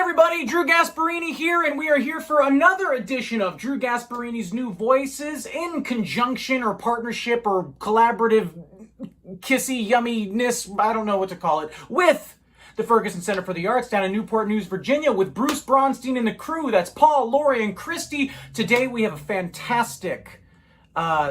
everybody, Drew Gasparini here, and we are here for another edition of Drew Gasparini's New Voices in conjunction or partnership or collaborative kissy yumminess, I don't know what to call it, with the Ferguson Center for the Arts down in Newport News, Virginia, with Bruce Bronstein and the crew. That's Paul, Lori, and Christy. Today we have a fantastic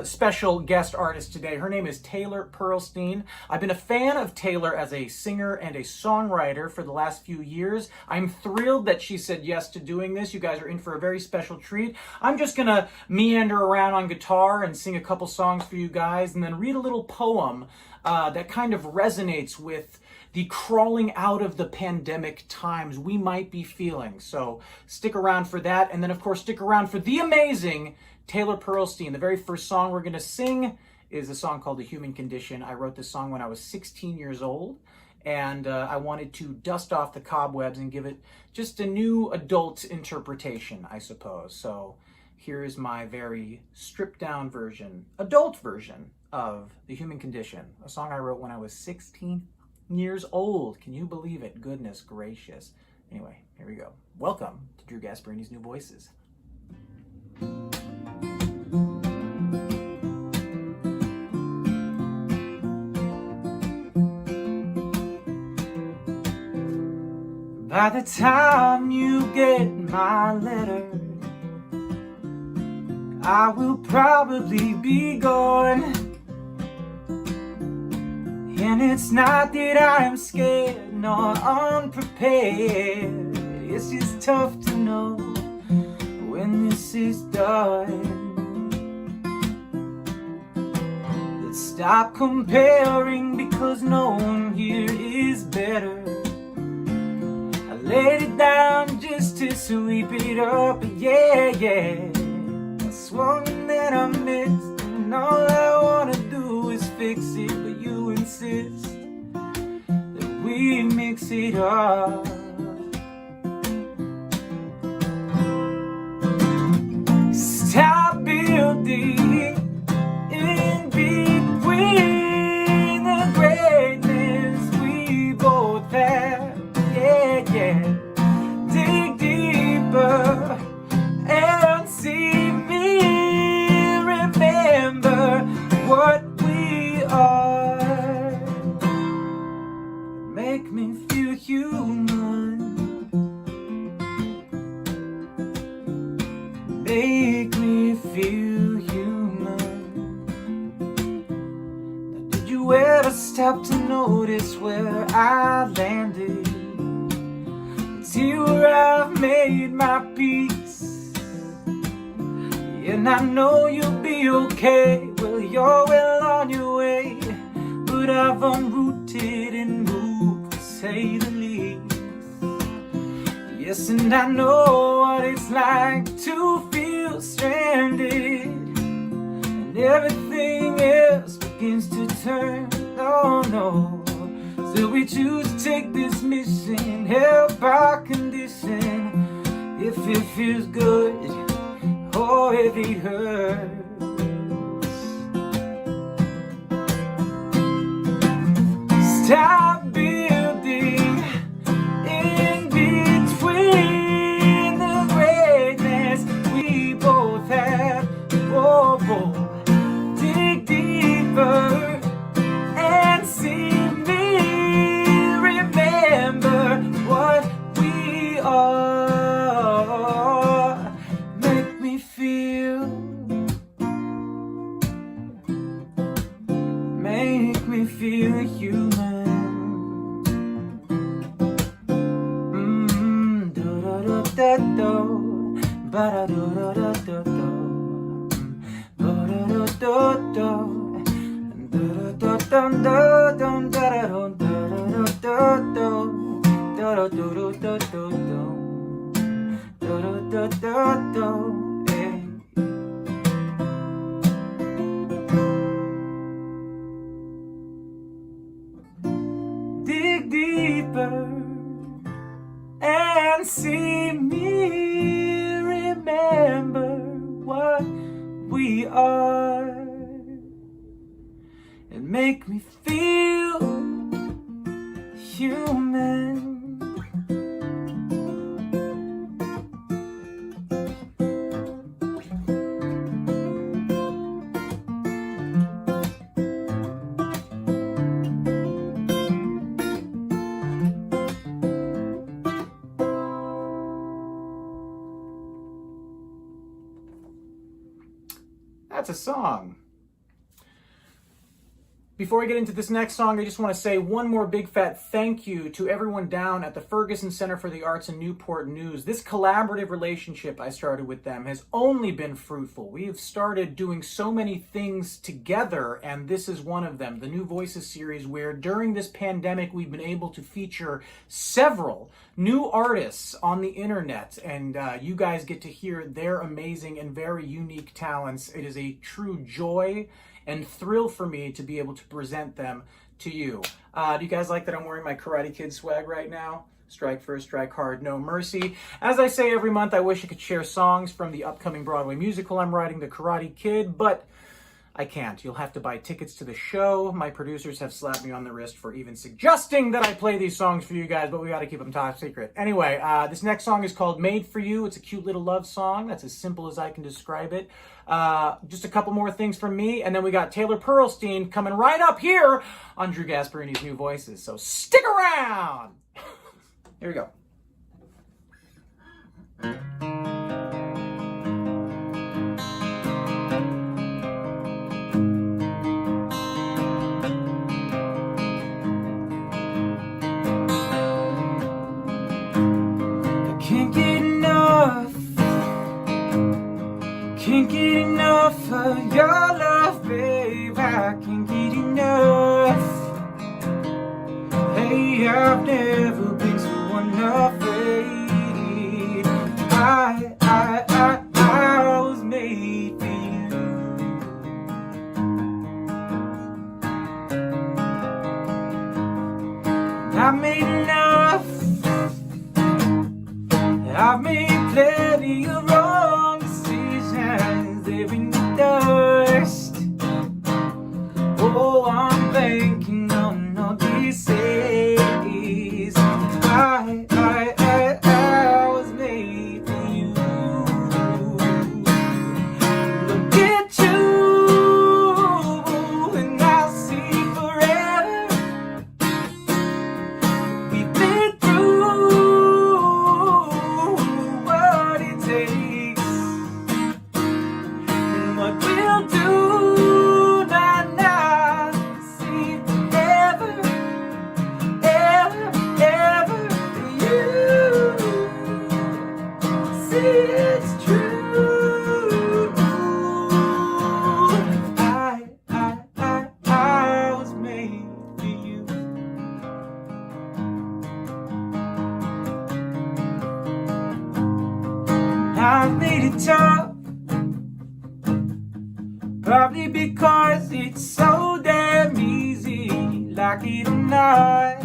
special guest artist today. Her name is Taylor Pearlstein. I've been a fan of Taylor as a singer and a songwriter for the last few years. I'm thrilled that she said yes to doing this. You guys are in for a very special treat. I'm just gonna meander around on guitar and sing a couple songs for you guys and then read a little poem that kind of resonates with the crawling out of the pandemic times we might be feeling. So stick around for that. And then of course, stick around for the amazing Taylor Pearlstein. The very first song we're gonna sing is a song called The Human Condition. I wrote this song when I was 16 years old, and I wanted to dust off the cobwebs and give it just a new adult interpretation, I suppose. So here is my very stripped down version, adult version of The Human Condition, a song I wrote when I was 16 years old. Can you believe it? Goodness gracious. Anyway, here we go. Welcome to Drew Gasparini's New Voices. By the time you get my letter, I will probably be gone. And it's not that I am scared nor unprepared. It's just tough to know when this is done. Let's stop comparing because no one here is better. I laid it down just to sweep it up, yeah. I swung and then I missed, and all I wanna do is fix it, but you insist that we mix it up. Stop building in between the greatness we both have, yeah. Dig deeper and see me remember what we are. Make me feel human. Make me feel human. Now, did you ever stop to notice where I landed? See where I've made my peace. And I know you'll be okay. Well, you're well on your way. But I've unrooted and moved, to say the least. Yes, and I know what it's like to feel stranded, and everything else begins to turn. Oh no. So we choose to take this mission, help our condition. If it feels good, or if it hurts. Stop building in between the greatness we both have. Whoa. Dig deeper and see what we are. Make me feel human. Do-do-do-do-do, ba-da-do-do-do-do-do, ba-da-do-do-do, do-do-do-do-do-do-do-do-do-do-do. Dig deeper and see me remember what we are, and make me feel human. That's a song. Before we get into this next song, I just want to say one more big fat thank you to everyone down at the Ferguson Center for the Arts in Newport News. This collaborative relationship I started with them has only been fruitful. We have started doing so many things together, and this is one of them, the New Voices series, where during this pandemic we've been able to feature several new artists on the internet, and you guys get to hear their amazing and very unique talents. It is a true joy and thrill for me to be able to present them to you. Do you guys like that I'm wearing my Karate Kid swag right now? Strike first, strike hard, no mercy. As I say every month, I wish I could share songs from the upcoming Broadway musical I'm writing, The Karate Kid, but I can't. You'll have to buy tickets to the show. My producers have slapped me on the wrist for even suggesting that I play these songs for you guys, but we got to keep them top secret. Anyway, this next song is called Made for You. It's a cute little love song. That's as simple as I can describe it. Just a couple more things from me, and then we got Taylor Pearlstein coming right up here on Drew Gasparini's New Voices. So stick around. Here we go. Can't get enough of your love, babe. I can't get enough. Hey, I've never been so unafraid. I was made for you. I've made enough. I've made plenty of wrong decisions. They're in the dust. Oh, I'm banking on all these days. I was made for you. Look at you, and I'll see forever. We've been through what it takes, and what we'll do. See forever, ever, ever for you. See, it's true. I was made for you. I've made it tough, probably because it's so damn easy. Like it or not,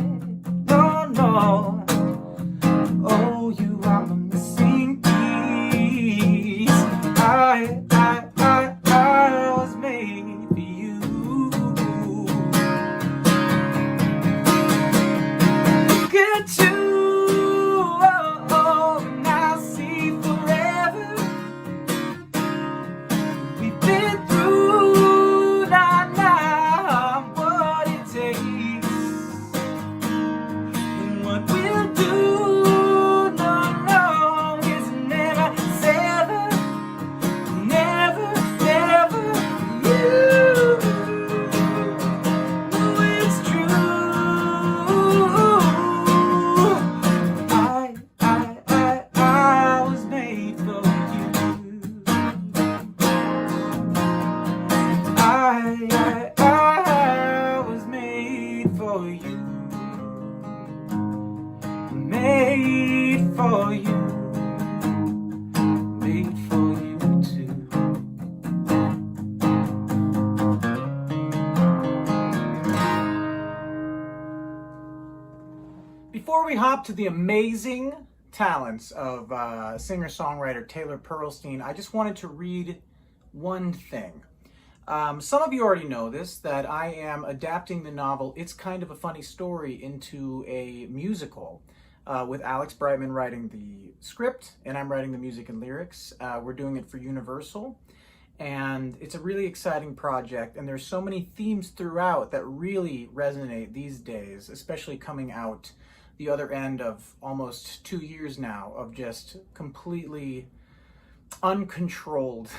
no. Oh, you are my missing piece. I was made for you. Look at you, oh, and I'll see forever. We've been through what it takes, and what we'll do. No, is never, never, never, never you. Oh, it's true. I was made for you. I was made for you. Made for you. Made for you too. Before we hop to the amazing talents of singer-songwriter Taylor Pearlstein, I just wanted to read one thing. Some of you already know this, that I am adapting the novel It's Kind of a Funny Story into a musical with Alex Brightman writing the script, and I'm writing the music and lyrics. We're doing it for Universal, and it's a really exciting project, and there's so many themes throughout that really resonate these days, especially coming out the other end of almost 2 years now of just completely uncontrolled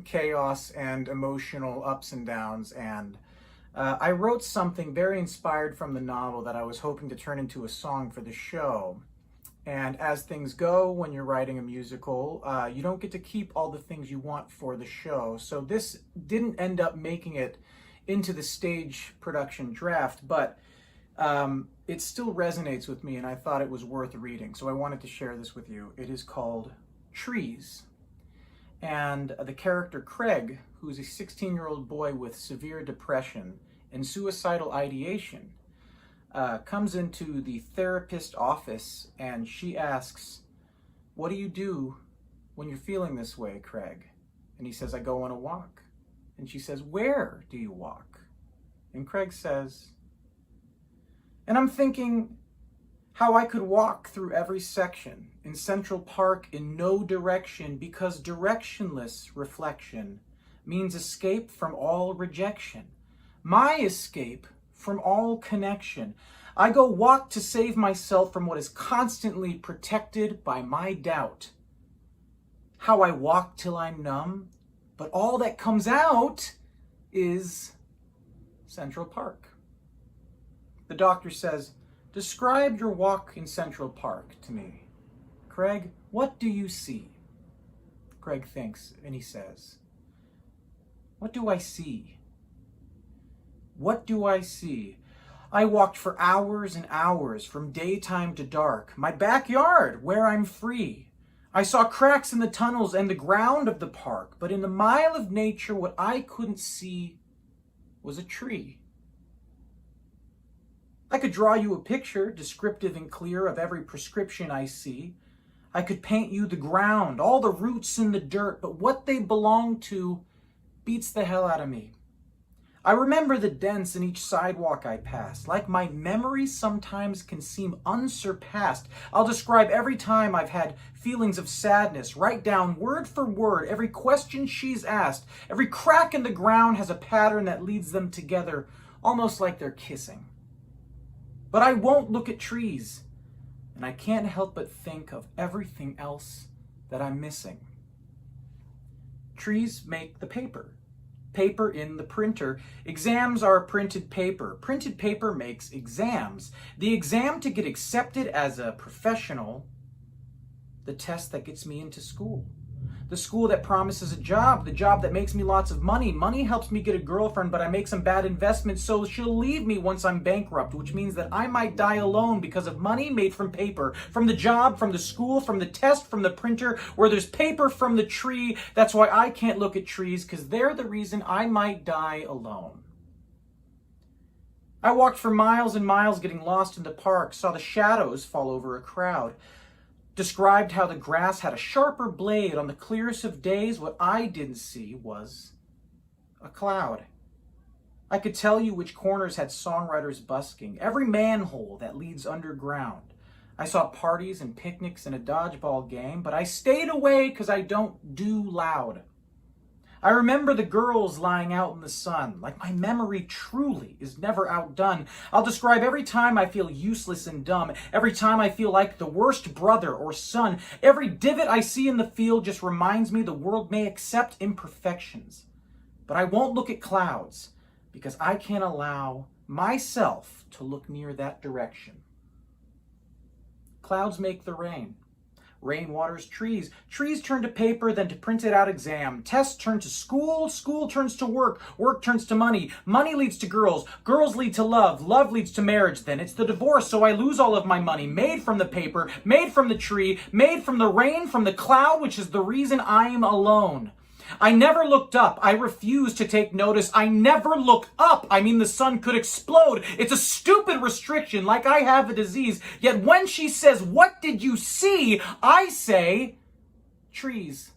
chaos and emotional ups and downs, and I wrote something very inspired from the novel that I was hoping to turn into a song for the show. And as things go when you're writing a musical, you don't get to keep all the things you want for the show. So this didn't end up making it into the stage production draft, but it still resonates with me, and I thought it was worth reading. So I wanted to share this with you. It is called Trees. And the character Craig, who's a 16-year-old boy with severe depression and suicidal ideation, comes into the therapist office, and she asks, "What do you do when you're feeling this way, Craig?" And he says, "I go on a walk." And she says, "Where do you walk?" And Craig says, and I'm thinking how I could walk through every section in Central Park in no direction, because directionless reflection means escape from all rejection. My escape from all connection. I go walk to save myself from what is constantly protected by my doubt. How I walk till I'm numb, but all that comes out is Central Park. The doctor says, "Describe your walk in Central Park to me. Craig, what do you see?" Craig thinks, and he says, "What do I see? What do I see? I walked for hours and hours, from daytime to dark, my backyard where I'm free. I saw cracks in the tunnels and the ground of the park, but in the mile of nature, what I couldn't see was a tree. I could draw you a picture, descriptive and clear, of every prescription I see. I could paint you the ground, all the roots in the dirt, but what they belong to beats the hell out of me. I remember the dents in each sidewalk I pass, like my memory sometimes can seem unsurpassed. I'll describe every time I've had feelings of sadness, write down word for word every question she's asked. Every crack in the ground has a pattern that leads them together, almost like they're kissing. But I won't look at trees, and I can't help but think of everything else that I'm missing. Trees make the paper. Paper in the printer. Exams are printed paper. Printed paper makes exams. The exam to get accepted as a professional. The test that gets me into school. The school that promises a job. The job that makes me lots of money. Money helps me get a girlfriend, but I make some bad investments, so she'll leave me once I'm bankrupt, which means that I might die alone because of money made from paper. From the job, from the school, from the test, from the printer, where there's paper from the tree. That's why I can't look at trees, because they're the reason I might die alone. I walked for miles and miles getting lost in the park, saw the shadows fall over a crowd. Described how the grass had a sharper blade on the clearest of days. What I didn't see was a cloud. I could tell you which corners had songwriters busking, every manhole that leads underground. I saw parties and picnics and a dodgeball game, but I stayed away because I don't do loud. I remember the girls lying out in the sun, like my memory truly is never outdone. I'll describe every time I feel useless and dumb, every time I feel like the worst brother or son. Every divot I see in the field just reminds me the world may accept imperfections. But I won't look at clouds, because I can't allow myself to look near that direction. Clouds make the rain. Rain waters trees. Trees turn to paper, then to printed out exam. Tests turn to school. School turns to work. Work turns to money. Money leads to girls. Girls lead to love. Love leads to marriage. Then it's the divorce, so I lose all of my money. Made from the paper, made from the tree, made from the rain, from the cloud, which is the reason I'm alone. I never looked up. I refused to take notice. I never look up. I mean, the sun could explode. It's a stupid restriction, like I have a disease. Yet when she says, "What did you see?" I say, trees.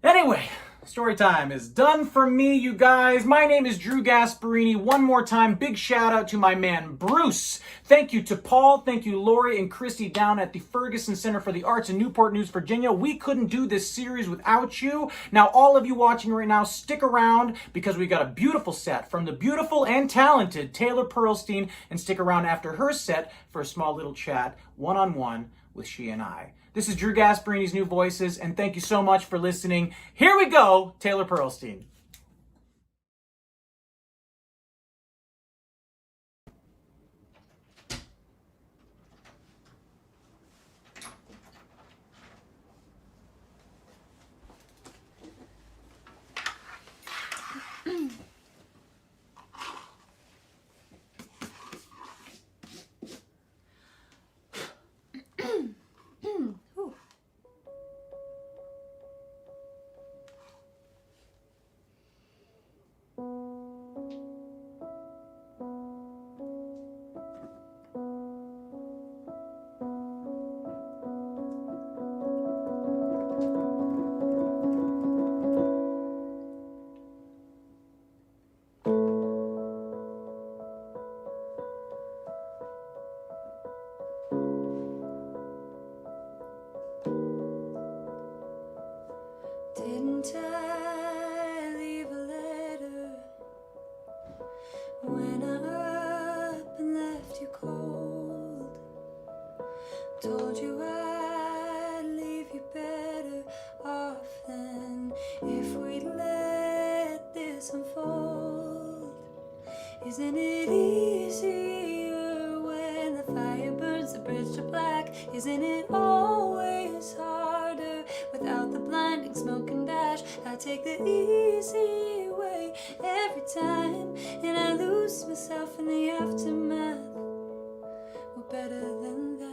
Anyway, story time is done for me, you guys. My name is Drew Gasparini. One more time, big shout out to my man, Bruce. Thank you to Paul. Thank you, Lori and Christy down at the Ferguson Center for the Arts in Newport News, Virginia. We couldn't do this series without you. Now, all of you watching right now, stick around, because we got a beautiful set from the beautiful and talented Taylor Pearlstein, and stick around after her set for a small little chat, one-on-one with she and I. This is Drew Gasparini's New Voices, and thank you so much for listening. Here we go, Taylor Pearlstein. Didn't I leave a letter when I up and left you cold? Told you I'd leave you better off than if we'd let this unfold. Isn't it easier when the fire burns the bridge to black? Isn't it always harder without the blinding smoke and dash? I take the easy way every time, and I lose myself in the aftermath. We're better than that.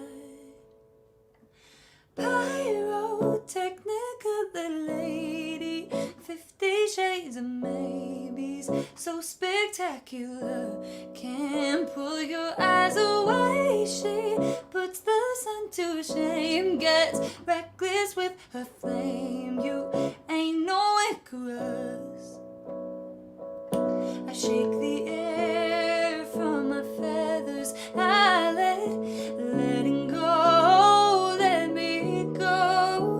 Pyrotechnical little lady, 50 shades of maybes, so spectacular, can't pull your eyes away. She puts the sun to shame, gets reckless with her flame. You ain't no Icarus. I shake the air from my feathers, I letting go, let me go.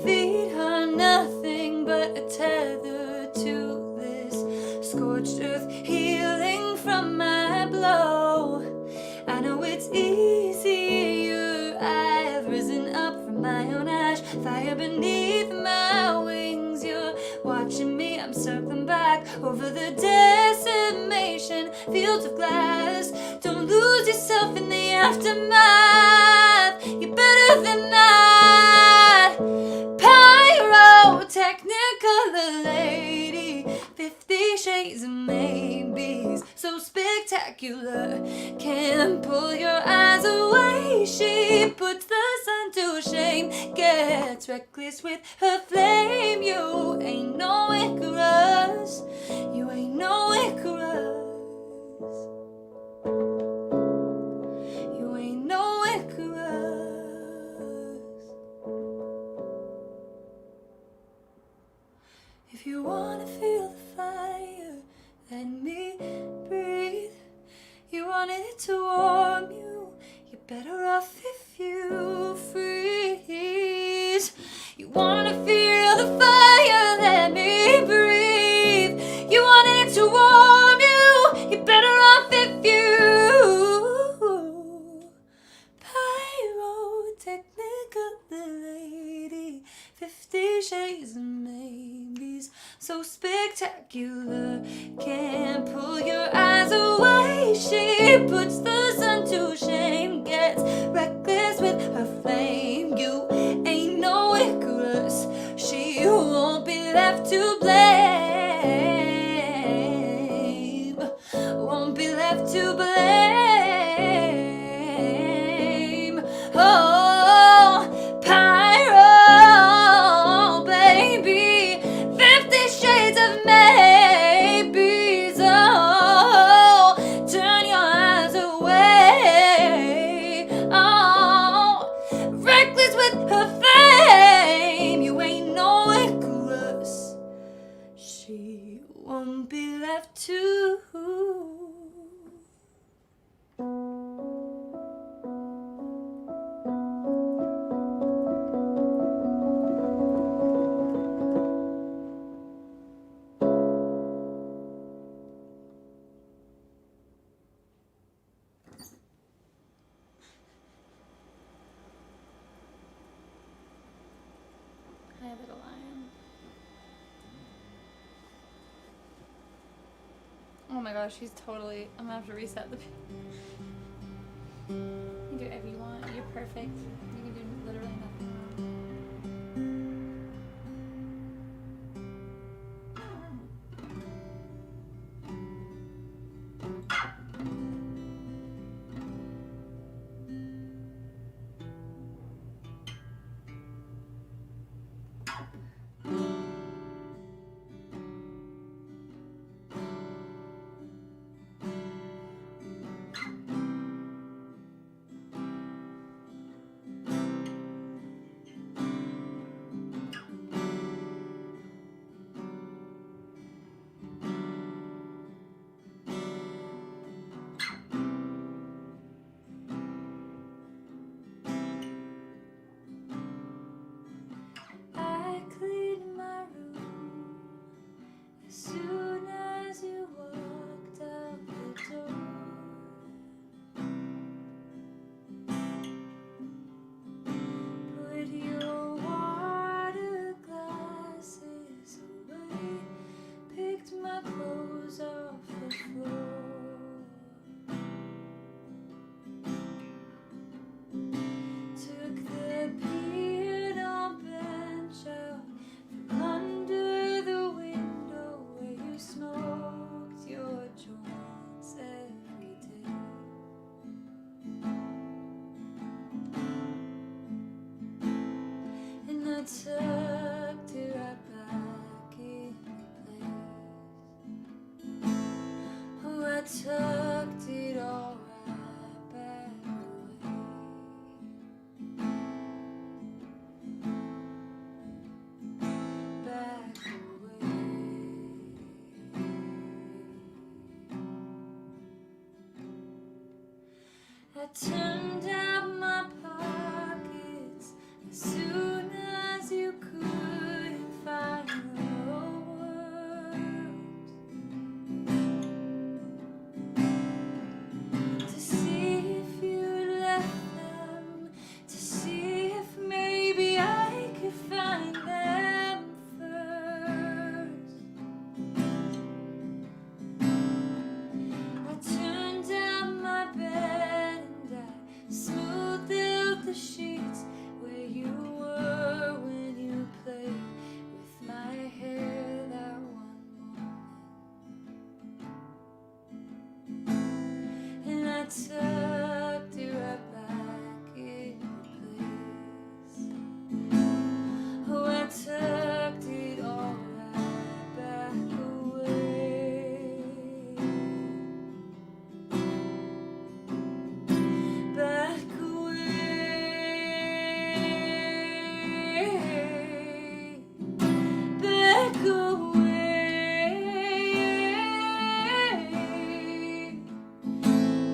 Feed her nothing but a tether to this scorched earth, healing from my blow. I know it's easier, I've risen up from my own ash, fire beneath my wings. You're watching me, I'm circling back over the decimation, fields of glass. Don't lose yourself in the aftermath, you're better than that. Pyrotechnical lady, 50 shades of maybes, so spectacular, can't pull your eyes away. She puts the sun to shame, gets reckless with her flame. You ain't no Icarus, you ain't no Icarus, you ain't no Icarus. If you wanna feel the fire, let me breathe. You wanted it to warm you, you're better off if you freeze. You wanna feel the fire, let me breathe. You wanted it to warm you, you're better off if you. Pyrotechnical lady, 50 shades of maybes, so spectacular, can't pull your eyes away. She puts the sun to shame, gets reckless with her flame. You ain't no Icarus, she won't be left to blame, won't be left to blame. Oh, pyro, baby, 50 shades of maybes. Oh, turn your eyes away. Oh, reckless with her fame. You ain't no Icarus, she won't be left to. my little lion. Oh my gosh, he's totally... I'm gonna have to reset the... You can do whatever you want. You're perfect. You can do literally nothing wrong. I cleaned my room as soon as you walked out the door. Put your water glasses away, picked my clothes off the floor. Took the piano bench out from under the window where you smoked your joints every day. And I tucked it right back in place. Oh, I tucked it all right back away. Back away. I turned out my pockets as soon as you couldn't find the words to see if you left them, to see if maybe I could find them first. I turned out my bed and I smoothed out the sheets where you were when you played with my hair that one moment. And I tucked it right back in place. Oh, I tucked it all right back away. Back away. Back away.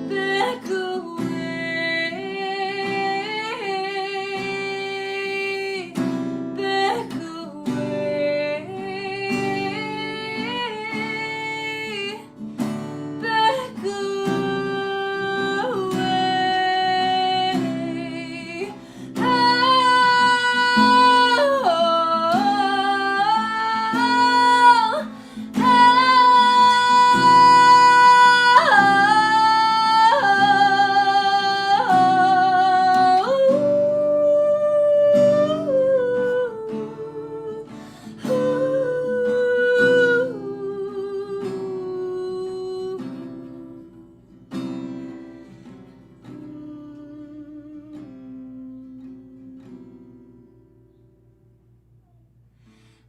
Back away. Back away. Back away.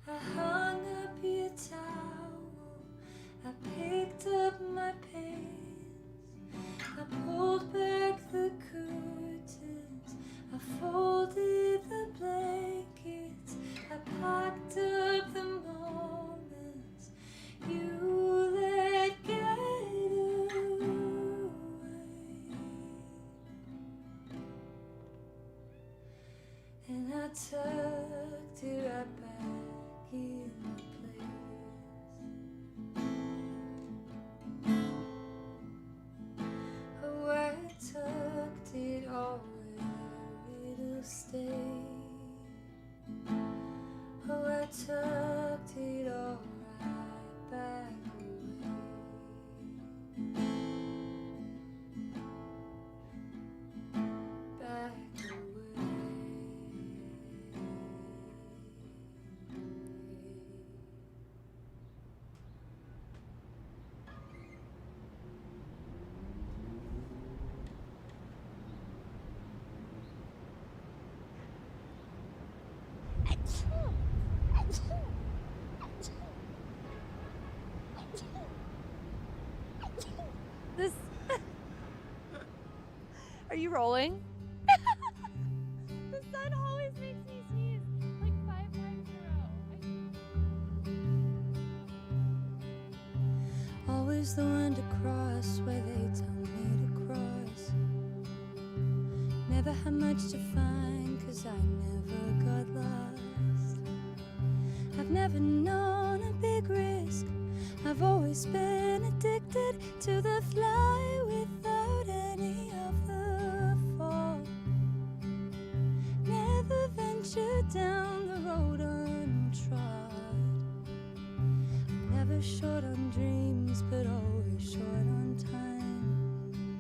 I hung up your towel, I picked up my pants, I pulled back the curtains, I folded the blankets, I packed up the moments you let get away. And I tucked it right back in place. Oh, I tucked it all where it'll stay. tucked it all right back away. Back away. This. Are you rolling? The sun always makes me sneeze like 5 times in a row. Always the one to cross where they tell me to cross. Never had much to find, 'cause I never got lost. I've never known a big risk. I've always been addicted to the fly without any of the fall. Never ventured down the road untrod. Never short on dreams, but always short on time.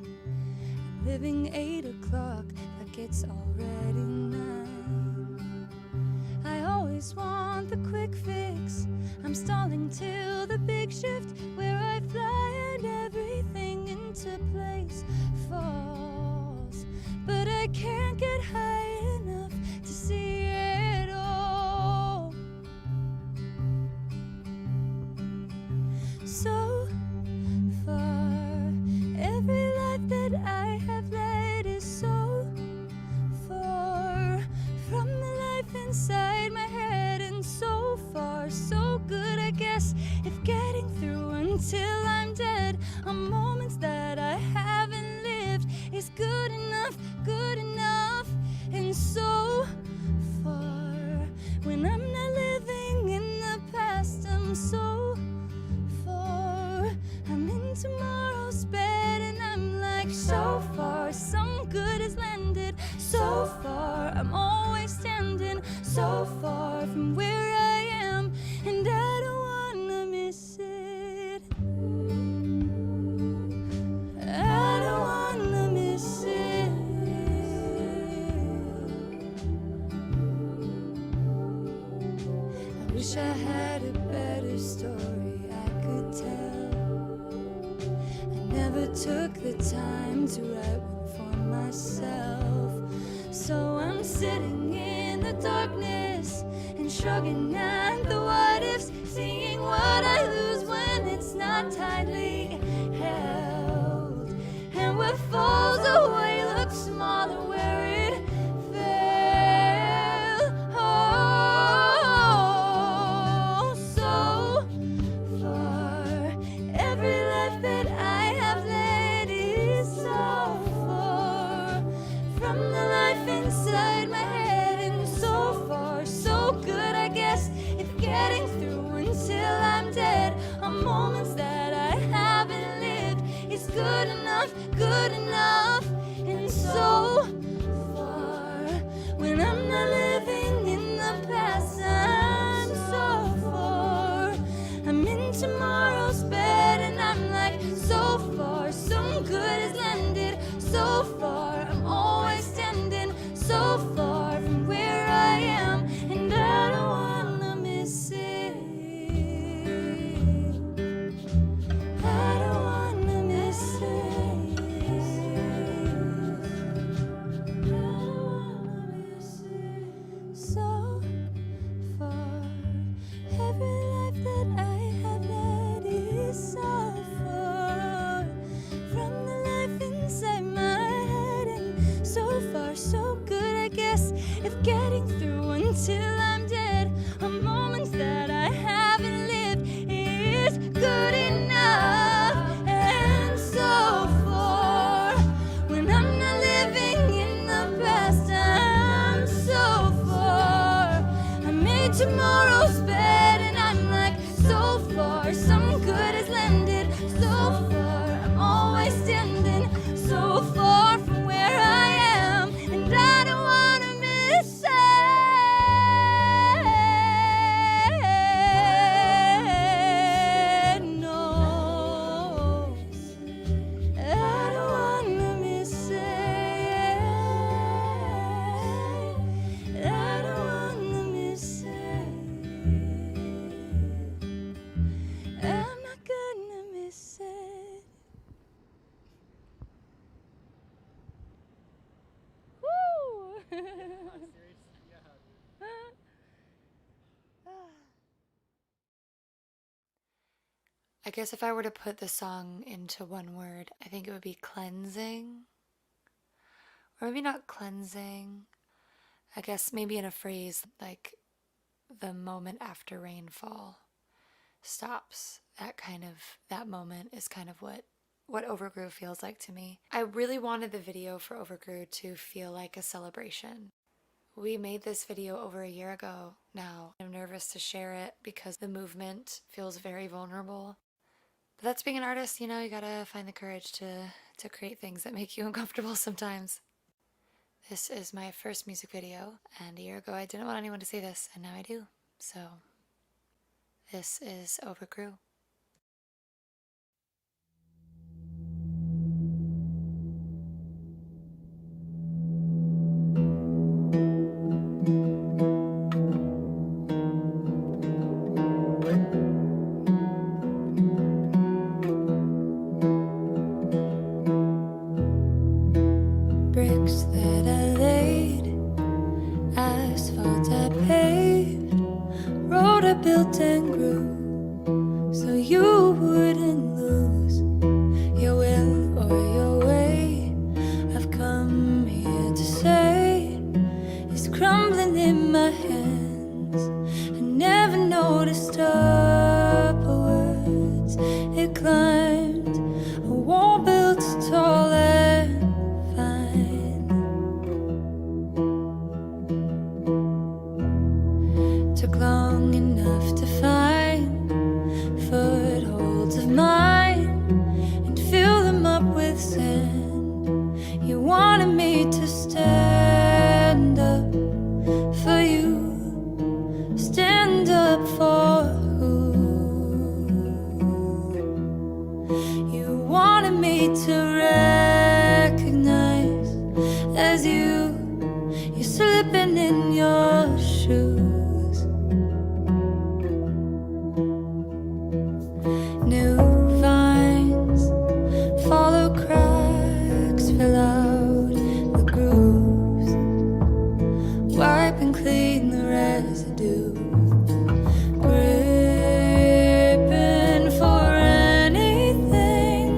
I'm living 8 o'clock like it's already 9. I always want the quick fix. I'm stalling till the big shift where I fly and everything into place falls. But I can't get high enough to see it all. So far, every life that I have led is so far from the life inside my head, and so far, so good, I guess, if getting through until I'm dead on moments that I haven't lived is good enough, and so far, when I'm not living in the past, I'm so far, I'm in tomorrow's bed, and I'm like, so far, some good has landed, so far, I'm always standing, so far from where I am, and I don't wanna miss it. I don't wanna miss it. I wish I had a better story I could tell. I never took the time to write one for myself. So I'm sitting in the darkness and shrugging at the what ifs, seeing what I lose when it's not tightly held. And what falls away looks smaller where it fell. Oh, so far, every life that I have led is so far from the life inside my head, and so far, so good, I guess, if getting through until I'm dead on moments that I haven't lived is good enough, and so far, when I'm not living in the past, I'm so far, I'm in tomorrow's bed, and I'm like, so far, some good has landed, so far, I'm always standing, so far from where I am, and I don't wanna miss it. I don't wanna miss it. I don't wanna miss it. So far, every life that I have led is so far from the life inside my head, and so far, so good, I guess, if getting through until I'm dead on moments that I haven't lived is good enough, and so far, when I'm not living in the past, I'm so far, I made tomorrow's bed, and I'm like, so far, some good has landed, so far, I'm always standing, so far from where I am, and I don't wanna miss it. I guess if I were to put the song into one word, I think it would be cleansing. Or maybe not cleansing. I guess maybe in a phrase like the moment after rainfall stops. That moment is kind of what Overgrew feels like to me. I really wanted the video for Overgrew to feel like a celebration. We made this video over a year ago now. I'm nervous to share it because the movement feels very vulnerable. But that's being an artist, you know, you gotta find the courage to create things that make you uncomfortable sometimes. This is my first music video, and a year ago I didn't want anyone to see this, and now I do. So, this is Overgrew. Bricks that I laid, asphalt I paved, road I built and grew, so you wouldn't lose your will or your way. I've come here to say it's crumbling in my hands. I never noticed upwards. It climbed a wall built tall and fine. Took long enough to find footholds of mine and fill them up with sand. You wanted me to stand up for you, stand up for who? You wanted me to recognize as you're slipping in your shoes. New vines follow cracks, fill out the grooves, wipe and clean the residue, gripping for anything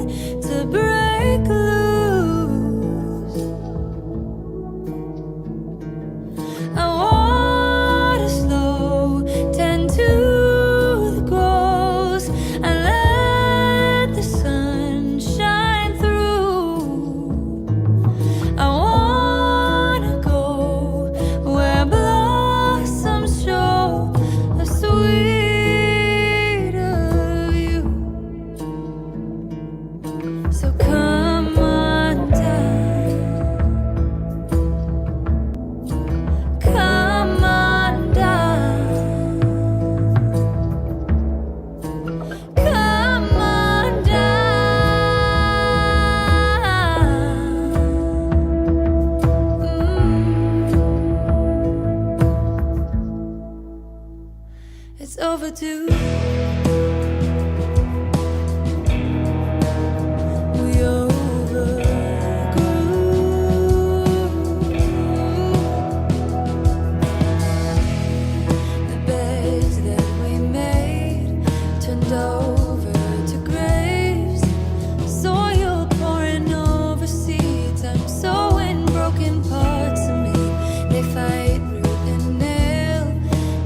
to break loose. I wanna slow tend to the goals and let the sun shine through. I wanna go where blossoms show a sweeter view. So come on down, come on down, come on down. It's overdue. We overgrew. The beds that we made turned over to graves. Soil pouring over seeds. I'm sewing broken parts of me. They fight root and nail,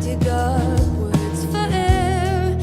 dig upwards for air.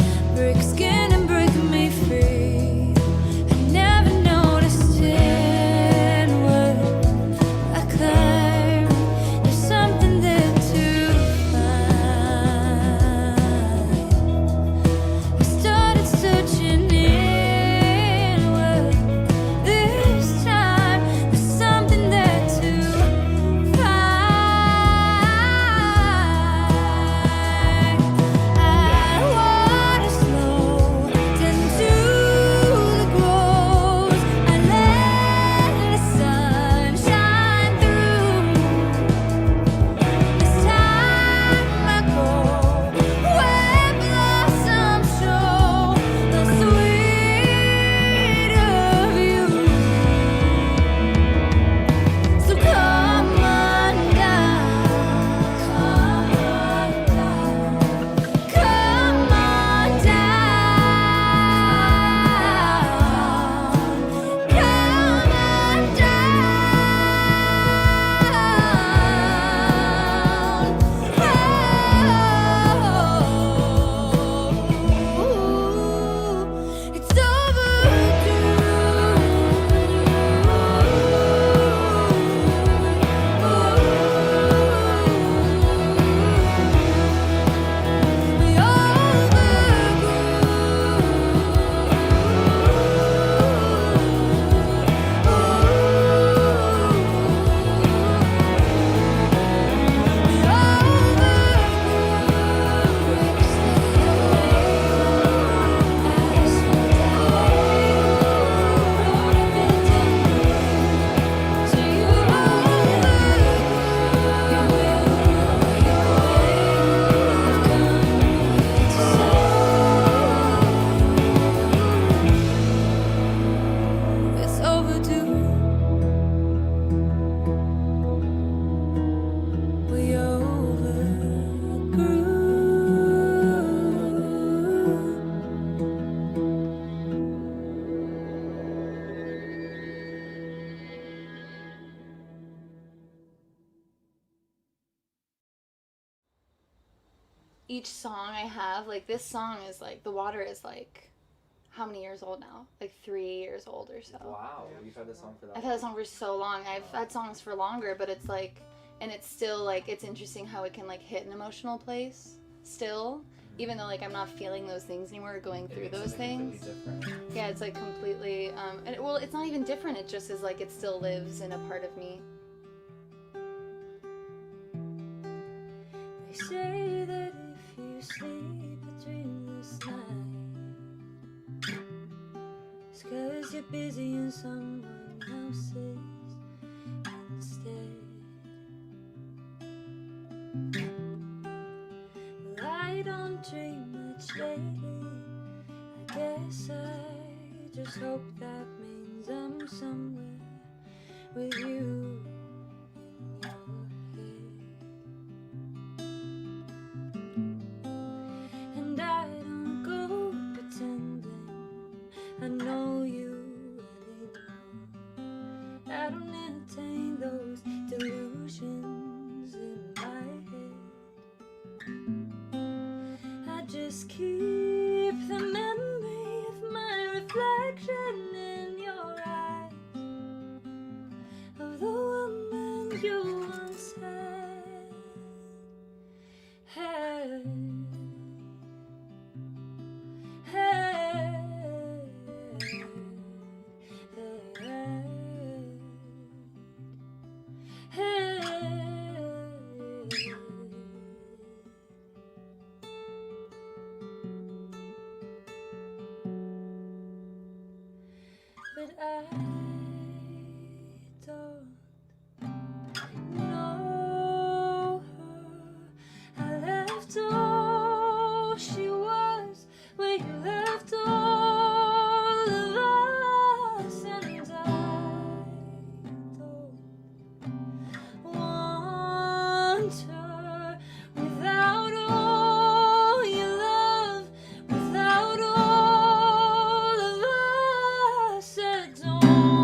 each song I have, like this song is like, The Water is like, how many years old now? Like 3 years old or so. Wow, you've had this song for that I've had this song for so long. I've had songs for longer, but it's like, and it's still like, it's interesting how it can like hit an emotional place still, even though like I'm not feeling those things anymore or going through those things. Yeah, it's like completely, and well, it's not even different. It just is like, it still lives in a part of me. They say that if you sleep a dreamless night, it's 'cause you're busy in someone else's instead. Well, I don't dream much lately. I guess I just hope that means I'm somewhere with you in your head. And I don't go pretending I know you anymore. I don't entertain those delusions in my head. I just keep the memory of my reflection in your eyes, of the woman you once had. But I don't know her. I left all she was where you left all of us, and I don't want her without all your love, without all of us. I don't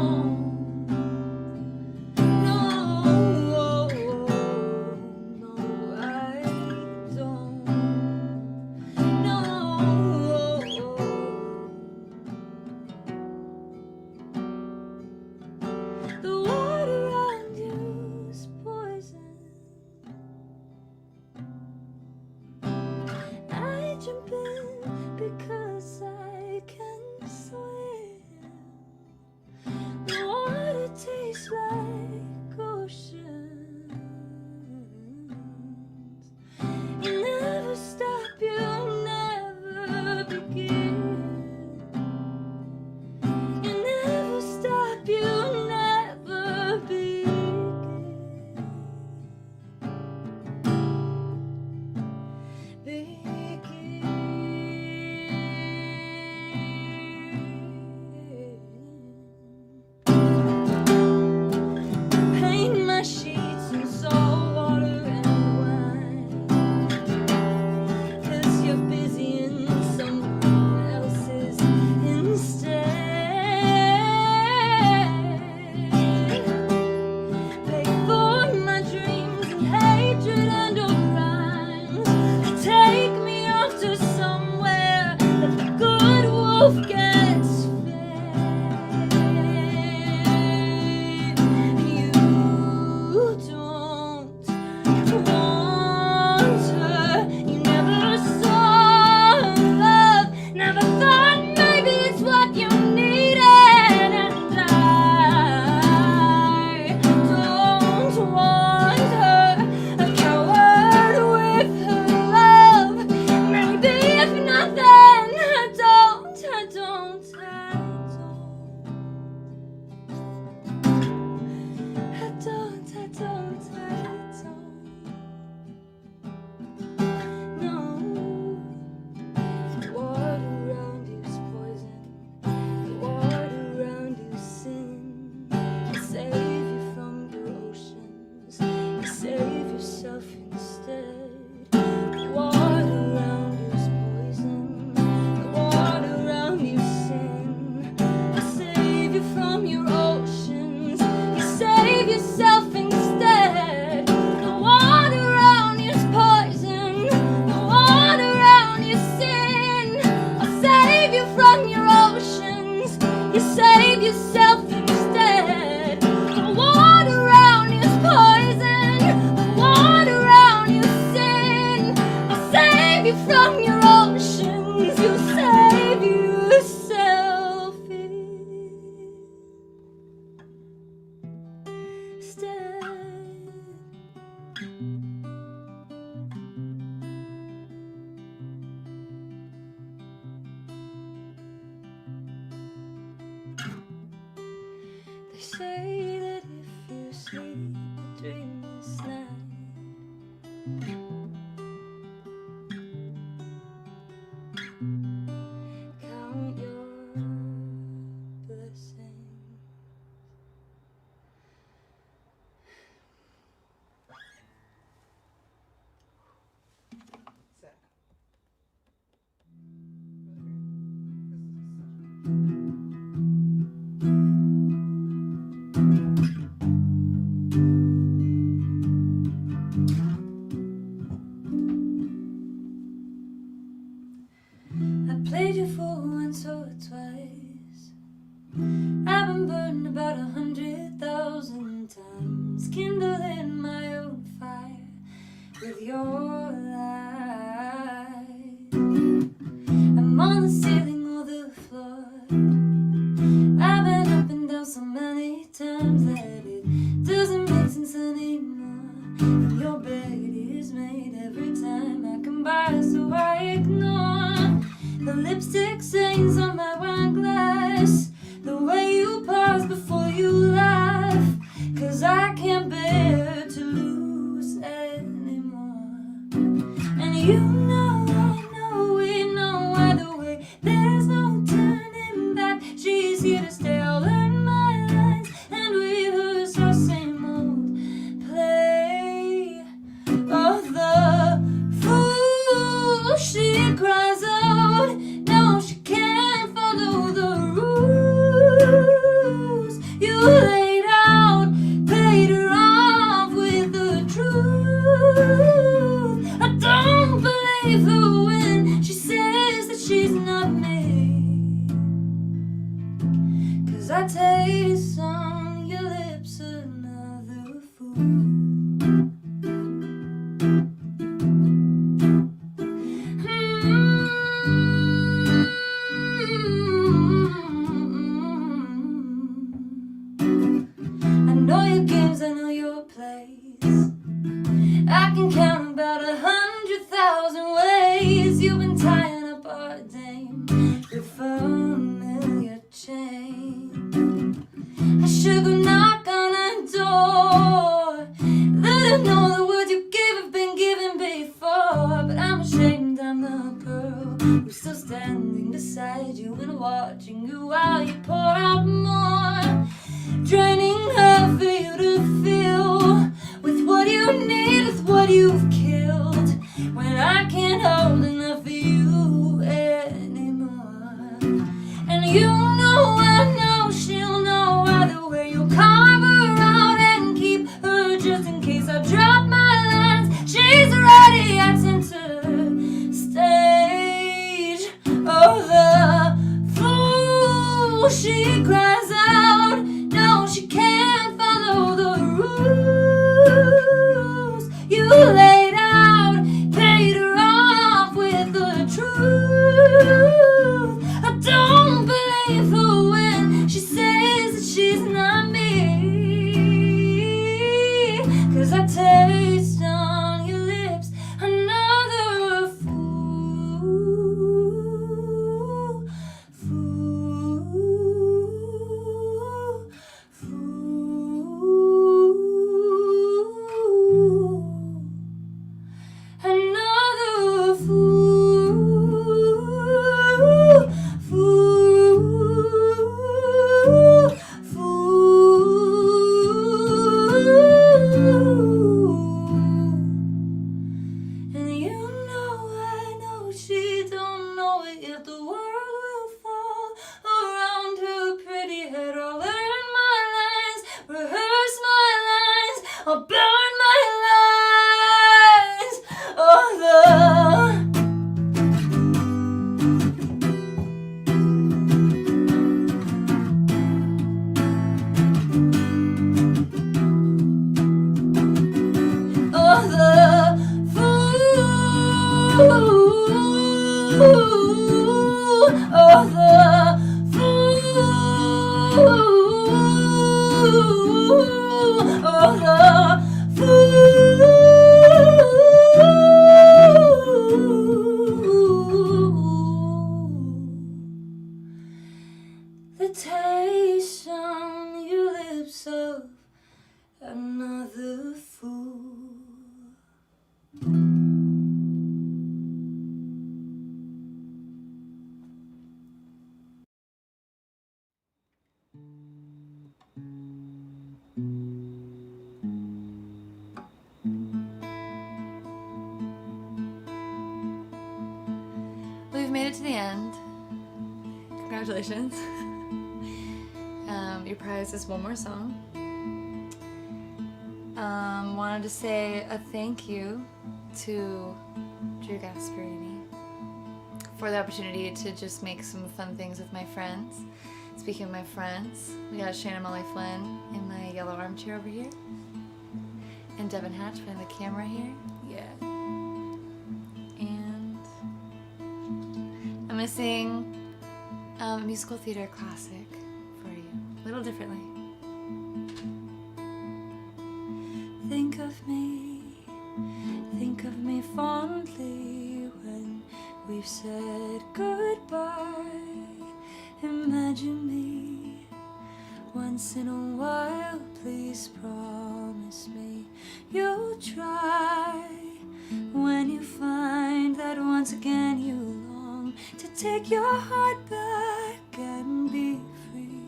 yourself instead. The water around you's poison, the water around you sin. I'll save you from your oceans, you'll save yourself instead. They say that if you sleep, you dream this night. Count your blessings. I played you for once or twice. I've been burned about 100,000 times, kindling my own fire with your light. I'm on the ceiling or the floor. I've been up and down so many times that it doesn't make sense anymore. And your bed is made every time I come by, so I ignore the lipstick stains on my wine glass, the way you pause before you laugh, 'cause I can't bear to lose anymore. And you know, I know, we know either way, there's no turning back. She's here to stay, I'll learn my lines and rehearse our same old play. Oh, the fool, she cries out, no, she can't follow the rules you laid out, paid her off with the truth. I don't believe her when she says that she's not me, 'cause I taste on your lips another fool. I know your games, I know your plays. I can count about 100,000 ways you've been tying up our dame with familiar chain. I should go knock on a door, let her know the words you gave have been given before. But I'm ashamed I'm the girl who's still standing beside you and watching you while you pour out more, draining her for you to fill with what you need, with what you've killed, when I can't hold enough for you anymore. And you know, I know, she'll know either way. You'll carve her out and keep her just in case I drop my lines. She's already at center stage. Oh, the fool, she cries out, no, she can't follow the rules Oh, the fool. Oh, the fool. The taste on your lips of another fool. We've made it to the end. Congratulations. Your prize is one more song. Wanted to say a thank you to Drew Gasparini for the opportunity to just make some fun things with my friends. Speaking of my friends, we got Shannon Molly Flynn in my yellow armchair over here, and Devin Hatch behind the camera here. Yeah. And I'm gonna sing a musical theater classic for you, a little differently. Think of me fondly when we've said goodbye. Imagine me once in a while, please promise me you'll try. When you find that once again you long to take your heart back and be free.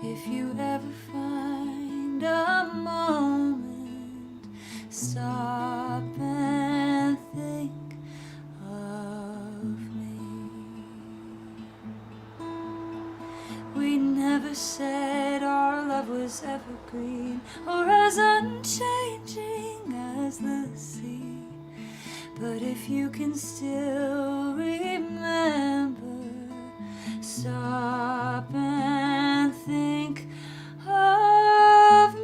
If you ever find a moment, stop and think of me. We never said our love was evergreen or as unchanging as the sea. But if you can still remember, stop and think of me.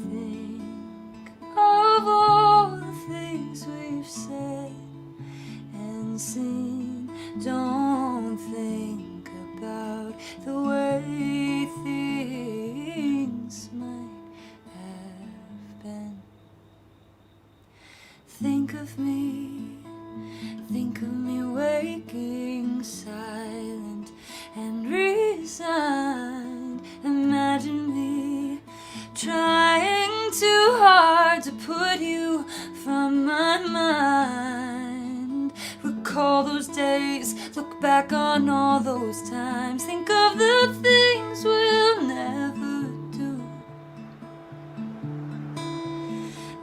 Think of all the things we've said and seen. Don't think about the way things might have been. Think of me waking silent and resigned. Imagine me trying too hard to put you from my mind. Recall those days, look back on all those times. Think of the things we'll never do.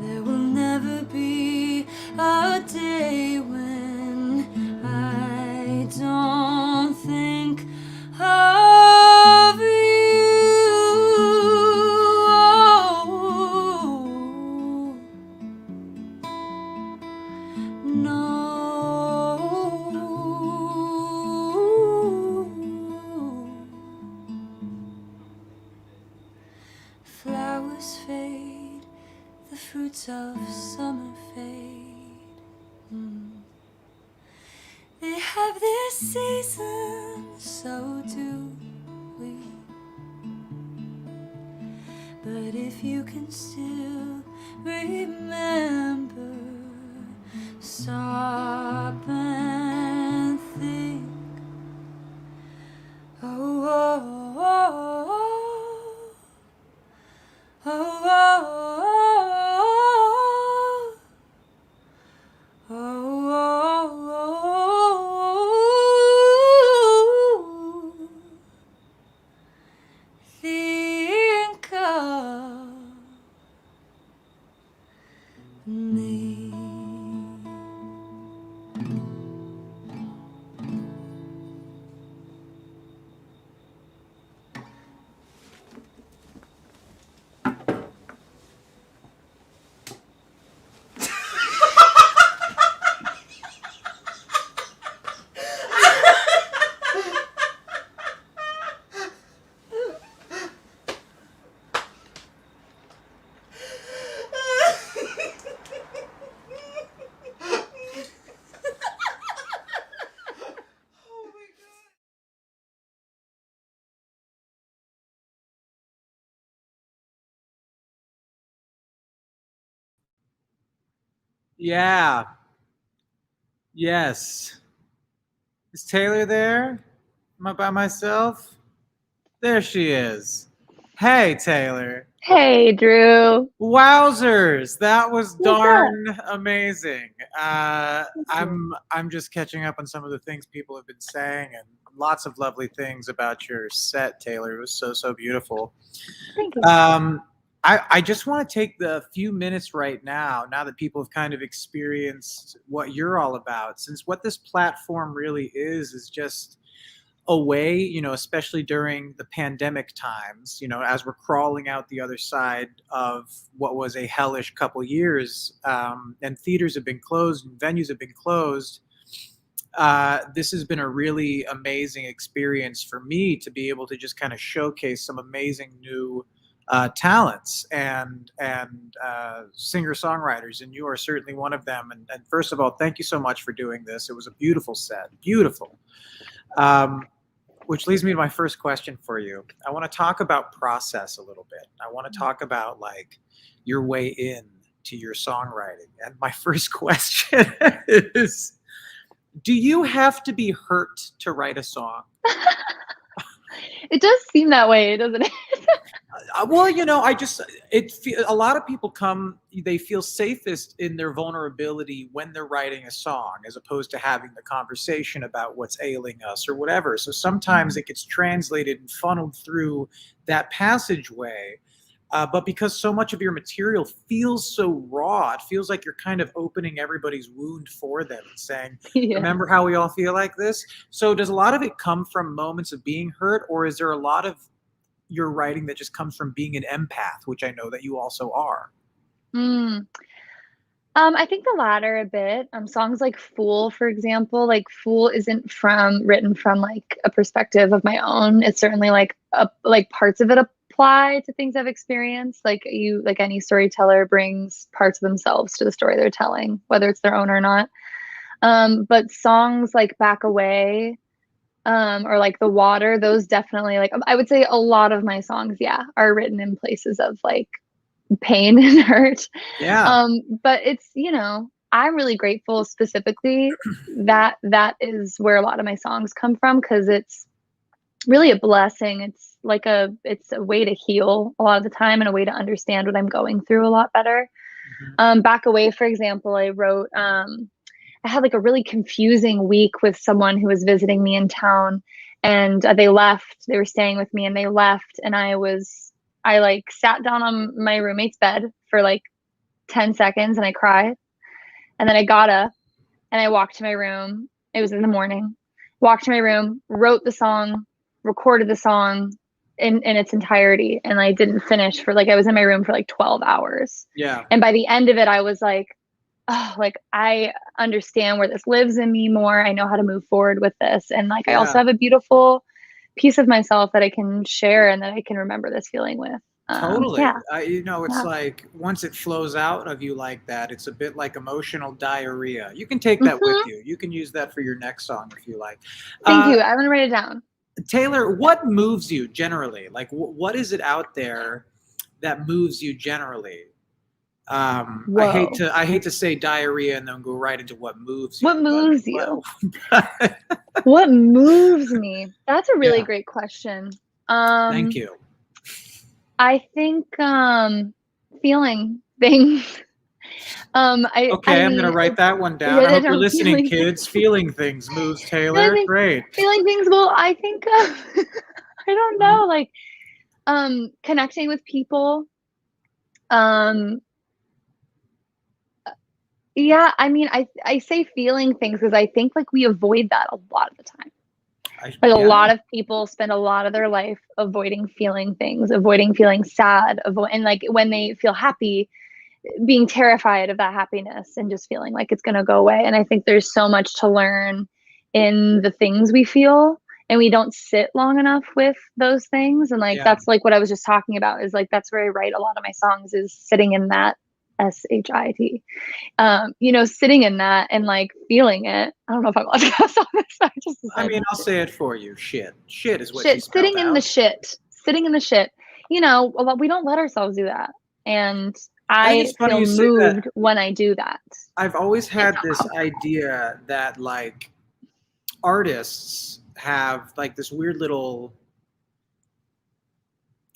There will never be a day when I don't think of you. No. Flowers fade, the fruits of summer fade. They have their season, so do we. But if you can still remember, stop and think. Oh, oh, oh, oh, oh, oh, oh, oh, oh. Think of Yeah. Yes. Is Taylor there? Am I by myself? There she is. Hey, Taylor. Hey, Drew. Wowzers! That was What's up? darn amazing. Thank you. I'm just catching up on some of the things people have been saying, and lots of lovely things about your set, Taylor. It was so beautiful. Thank you. I just want to take the few minutes right now that people have kind of experienced what you're all about, since what this platform really is just a way, especially during the pandemic times, as we're crawling out the other side of what was a hellish couple years, and theaters have been closed and venues have been closed. This has been a really amazing experience for me to be able to just kind of showcase some amazing new talents and singer-songwriters, and you are certainly one of them. And first of all, thank you so much for doing this. It was a beautiful set, beautiful. Which leads me to my first question for you. I want to talk about process a little bit. I want to talk about like your way in to your songwriting. And my first question is, do you have to be hurt to write a song? It does seem that way, doesn't it? Well, a lot of people they feel safest in their vulnerability when they're writing a song, as opposed to having the conversation about what's ailing us or whatever. So sometimes it gets translated and funneled through that passageway. But because so much of your material feels so raw, it feels like you're kind of opening everybody's wound for them and saying, Yeah. remember how we all feel like this? So does a lot of it come from moments of being hurt, or is there a lot of your writing that just comes from being an empath, which I know that you also are? I think the latter a bit. Songs like Fool, for example, like Fool isn't written from like a perspective of my own. It's certainly like parts of it apply to things I've experienced. Like any storyteller brings parts of themselves to the story they're telling, whether it's their own or not. But songs like Back Away, or like The Water, those definitely, like, I would say a lot of my songs, are written in places of like pain and hurt. Yeah. But it's, I'm really grateful specifically that is where a lot of my songs come from, because it's really a blessing. It's a way to heal a lot of the time, and a way to understand what I'm going through a lot better. Back Away, for example, I wrote, I had like a really confusing week with someone who was visiting me in town, and they left. They were staying with me and they left, and I like sat down on my roommate's bed for like 10 seconds and I cried. And then I got up and I walked to my room. It was in the morning. Walked to my room, wrote the song, recorded the song in its entirety, and I didn't finish for I was in my room for like 12 hours. Yeah. And by the end of it, I was like, oh, like I understand where this lives in me more. I know how to move forward with this. And like, I also have a beautiful piece of myself that I can share and that I can remember this feeling with. Totally. Yeah. It's like once it flows out of you like that, it's a bit like emotional diarrhea. You can take that with you. You can use that for your next song if you like. Thank you. I'm going to write it down. Taylor, what moves you generally? Like, what is it out there that moves you generally? I hate to say diarrhea and then go right into what moves you. What moves you? What moves me? That's a really great question. Thank you. I think feeling things. I'm gonna write that one down. I hope you're listening, kids. Feeling things moves Taylor. Great. Feeling things. Well, I think I don't know, like connecting with people. Yeah, I mean, I say feeling things because I think like we avoid that a lot of the time. A lot of people spend a lot of their life avoiding feeling things, avoiding feeling sad, and like when they feel happy, being terrified of that happiness and just feeling like it's going to go away. And I think there's so much to learn in the things we feel, and we don't sit long enough with those things. And like, that's like what I was just talking about, is like, that's where I write a lot of my songs, is sitting in that SHIT, sitting in that and like feeling it. I don't know if I'm allowed to cuss on this. I mean, I'll say it for you. Shit is what shit. Sitting in the shit. We don't let ourselves do that. And think I it's funny feel you say that. moved when I do that. I've always had this idea that like artists have like this weird little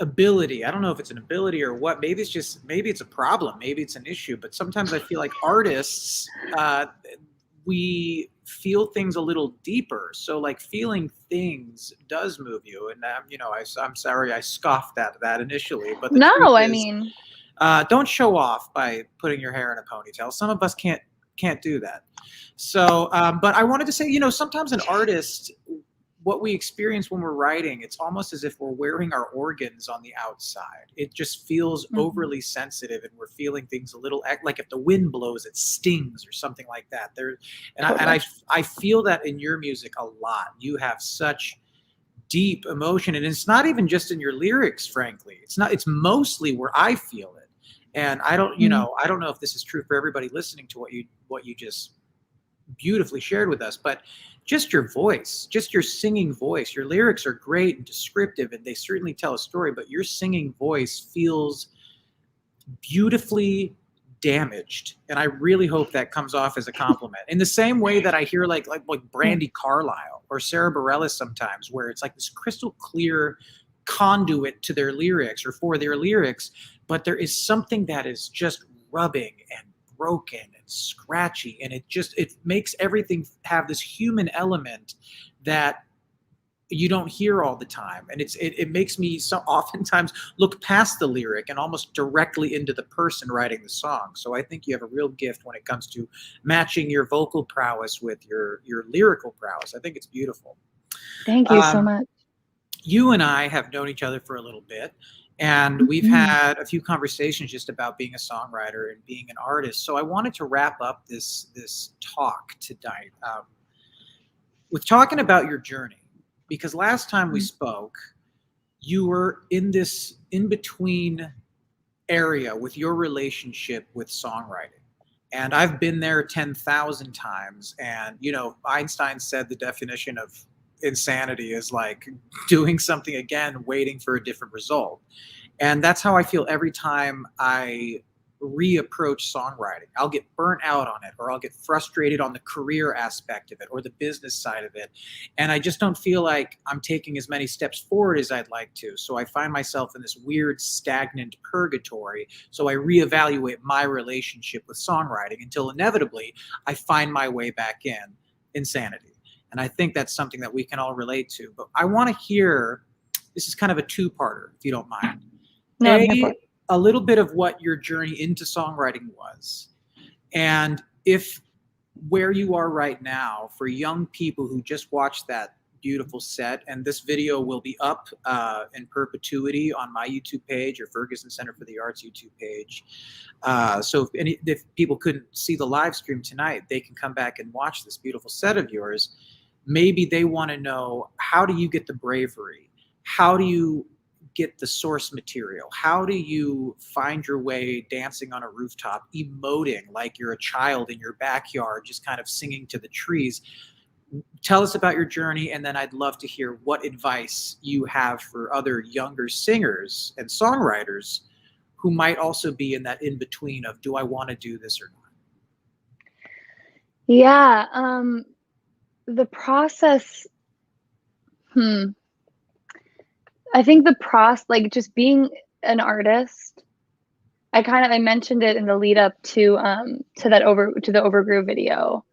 ability. I don't know if it's an ability or what. Maybe it's a problem. Maybe it's an issue. But sometimes I feel like artists, we feel things a little deeper. So like feeling things does move you. And I'm sorry I scoffed at that initially. But the truth No, I is, mean, don't show off by putting your hair in a ponytail. Some of us can't do that. So, but I wanted to say, sometimes an artist, what we experience when we're writing, it's almost as if we're wearing our organs on the outside. It just feels overly sensitive, and we're feeling things a little like if the wind blows, it stings or something like that. I feel that in your music a lot. You have such deep emotion, and it's not even just in your lyrics, frankly. It's mostly where I feel it. And I don't know if this is true for everybody listening to what you just beautifully shared with us, but just your voice, just your singing voice. Your lyrics are great and descriptive, and they certainly tell a story, but your singing voice feels beautifully damaged. And I really hope that comes off as a compliment. In the same way that I hear like Brandi Carlile or Sarah Bareilles sometimes, where it's like this crystal clear conduit to their lyrics or for their lyrics, but there is something that is just rubbing and broken and scratchy, and it makes everything have this human element that you don't hear all the time. And it makes me so oftentimes look past the lyric and almost directly into the person writing the song. So I think you have a real gift when it comes to matching your vocal prowess with your lyrical prowess. I think it's beautiful. thank you so much. You and I have known each other for a little bit, and we've had a few conversations just about being a songwriter and being an artist. So I wanted to wrap up this talk tonight with talking about your journey, because last time we spoke, you were in this in-between area with your relationship with songwriting. And I've been there 10,000 times. And, Einstein said the definition of insanity is like doing something again, waiting for a different result. And that's how I feel every time I reapproach songwriting. I'll get burnt out on it, or I'll get frustrated on the career aspect of it or the business side of it. And I just don't feel like I'm taking as many steps forward as I'd like to. So I find myself in this weird stagnant purgatory. So I reevaluate my relationship with songwriting until inevitably I find my way back in insanity. And I think that's something that we can all relate to. But I want to hear, this is kind of a two-parter, if you don't mind. No, A little bit of what your journey into songwriting was. And if where you are right now for young people who just watched that beautiful set, and this video will be up in perpetuity on my YouTube page or Ferguson Center for the Arts YouTube page. So if people couldn't see the live stream tonight, they can come back and watch this beautiful set of yours. Maybe they want to know, how do you get the bravery? How do you get the source material? How do you find your way dancing on a rooftop, emoting like you're a child in your backyard, just kind of singing to the trees? Tell us about your journey, and then I'd love to hear what advice you have for other younger singers and songwriters who might also be in that in-between of, do I want to do this or not? Yeah, the process, I think like just being an artist, I mentioned it in the lead up to the Overgroove video,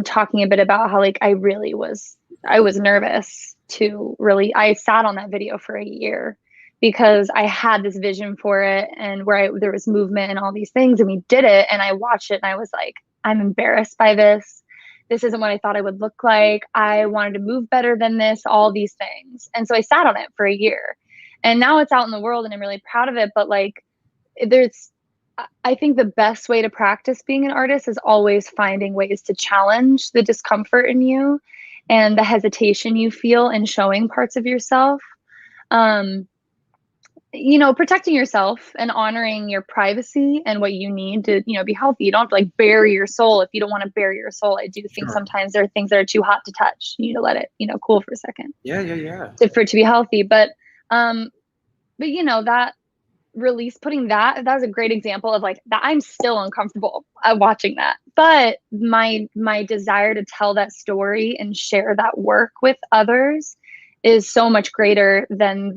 talking a bit about how like I was nervous to really, I sat on that video for a year because I had this vision for it, and there was movement and all these things, and we did it, and I watched it and I was like, I'm embarrassed by this. This isn't what I thought I would look like. I wanted to move better than this, all these things. And so I sat on it for a year, and now it's out in the world and I'm really proud of it. But like, I think the best way to practice being an artist is always finding ways to challenge the discomfort in you and the hesitation you feel in showing parts of yourself. Protecting yourself and honoring your privacy and what you need to, be healthy. You don't have to like bury your soul if you don't want to bury your soul. I do think sometimes there are things that are too hot to touch. You need to let it, cool for a second. Yeah. For it to be healthy. But that putting that was a great example of like that. I'm still uncomfortable watching that, but my desire to tell that story and share that work with others is so much greater than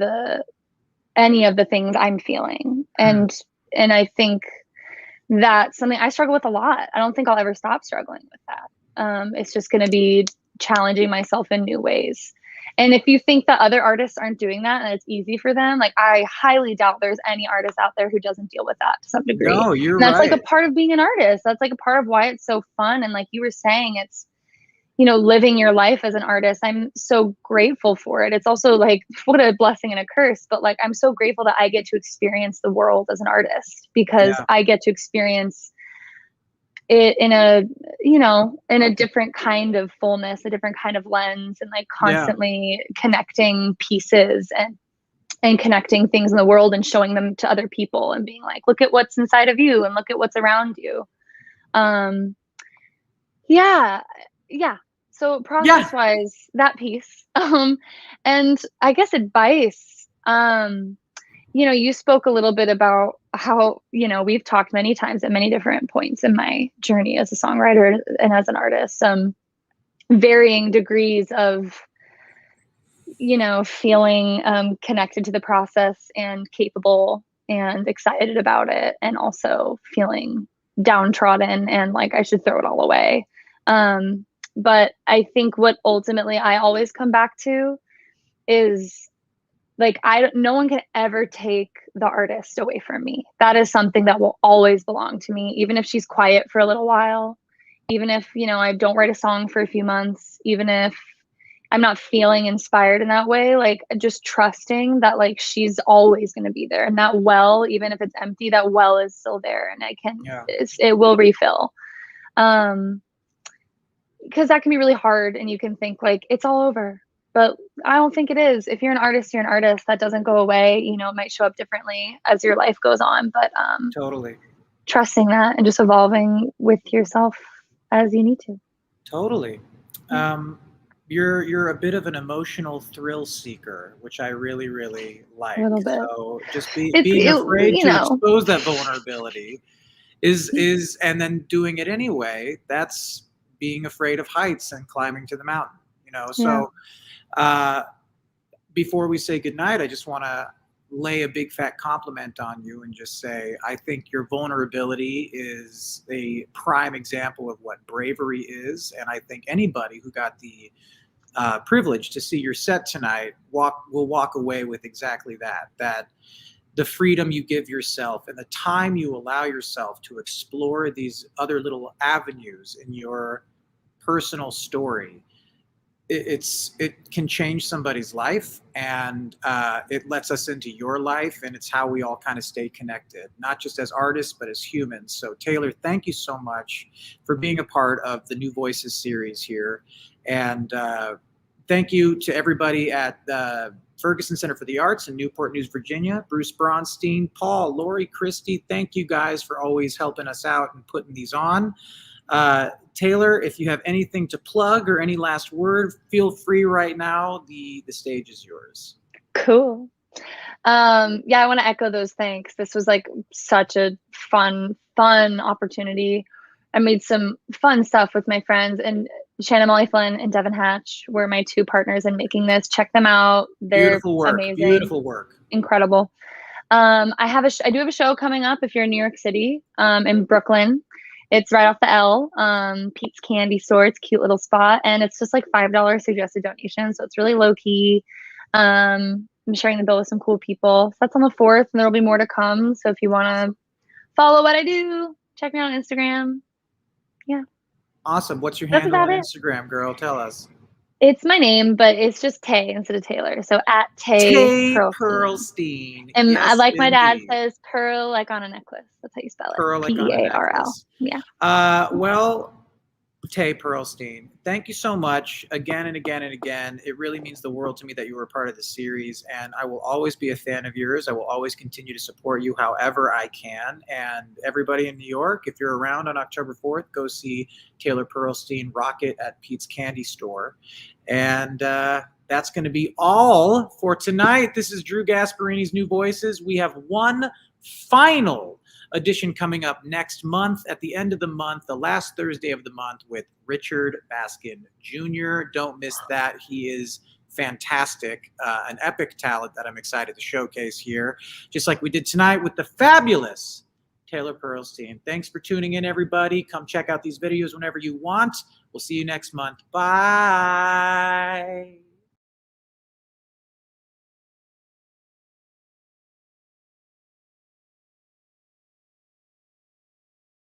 any of the things I'm feeling. And I think that's something I struggle with a lot. I don't think I'll ever stop struggling with that. It's just going to be challenging myself in new ways. And if you think that other artists aren't doing that and it's easy for them, like I highly doubt there's any artist out there who doesn't deal with that to some degree. No, you're and that's right. like a part of being an artist. That's like a part of why it's so fun. And like you were saying, it's, you know, living your life as an artist. I'm so grateful for it. It's also like what a blessing and a curse, but like I'm so grateful that I get to experience the world as an artist because I get to experience it in a, you know, in a different kind of fullness, a different kind of lens, and like constantly connecting pieces and connecting things in the world and showing them to other people and being like, look at what's inside of you and look at what's around you. So process wise, that piece. And I guess advice, you know, you spoke a little bit about how, you know, we've talked many times at many different points in my journey as a songwriter and as an artist, varying degrees of, you know, feeling connected to the process and capable and excited about it, and also feeling downtrodden and like I should throw it all away. But I think what ultimately I always come back to is like, no one can ever take the artist away from me. That is something that will always belong to me, even if she's quiet for a little while, even if, you know, I don't write a song for a few months, even if I'm not feeling inspired in that way, like just trusting that like she's always going to be there. And that well, even if it's empty, that well is still there and it will refill. Because that can be really hard and you can think like it's all over, but I don't think it is. If you're an artist, you're an artist. That doesn't go away. You know, it might show up differently as your life goes on, but totally trusting that and just evolving with yourself as you need to. Totally. You're a bit of an emotional thrill seeker, which I really, really like. A little bit. So just being afraid to expose that vulnerability is and then doing it anyway, that's being afraid of heights and climbing to the mountain, you know? So before we say goodnight, I just want to lay a big fat compliment on you and just say, I think your vulnerability is a prime example of what bravery is. And I think anybody who got the privilege to see your set tonight will walk away with exactly that the freedom you give yourself and the time you allow yourself to explore these other little avenues in your personal story, it can change somebody's life, and it lets us into your life, and it's how we all kind of stay connected, not just as artists but as humans. So Taylor, thank you so much for being a part of the New Voices series here, and thank you to everybody at the Ferguson Center for the Arts in Newport News, Virginia. Bruce Braunstein, Paul, Lori, Christy, thank you guys for always helping us out and putting these on. Taylor, if you have anything to plug or any last word, feel free right now. The stage is yours. Cool. I want to echo those thanks. This was like such a fun opportunity. I made some fun stuff with my friends, and Shannon Molly Flynn and Devin Hatch were my two partners in making this. Check them out. They're beautiful work. Amazing. Beautiful work. Incredible. I do have a show coming up if you're in New York City, in Brooklyn. It's right off the L, Pete's Candy Store. It's a cute little spot, and it's just like $5 suggested donation, so it's really low key. I'm sharing the bill with some cool people. So that's on the 4th, and there will be more to come. So if you want to follow what I do, check me out on Instagram. Yeah. Awesome. What's your handle on Instagram, girl? Tell us. It's my name, but it's just Tay instead of Taylor. So at Tay Pearlstein. And yes, I like my dad says pearl like on a necklace. That's how you spell it. Pearl like on a necklace. Yeah. Well, Tay Pearlstein, thank you so much again and again and again. It really means the world to me that you were a part of the series, and I will always be a fan of yours. I will always continue to support you however I can. And everybody in New York, if you're around on October 4th, go see Taylor Pearlstein rock it at Pete's Candy Store. And that's going to be all for tonight. This is Drew Gasparini's New Voices. We have one final edition coming up next month at the end of the month, the last Thursday of the month, with Richard Baskin Jr. Don't miss that. He is fantastic, an epic talent that I'm excited to showcase here, just like we did tonight with the fabulous Taylor Pearlstein. Thanks for tuning in, everybody. Come check out these videos whenever you want. We'll see you next month. Bye.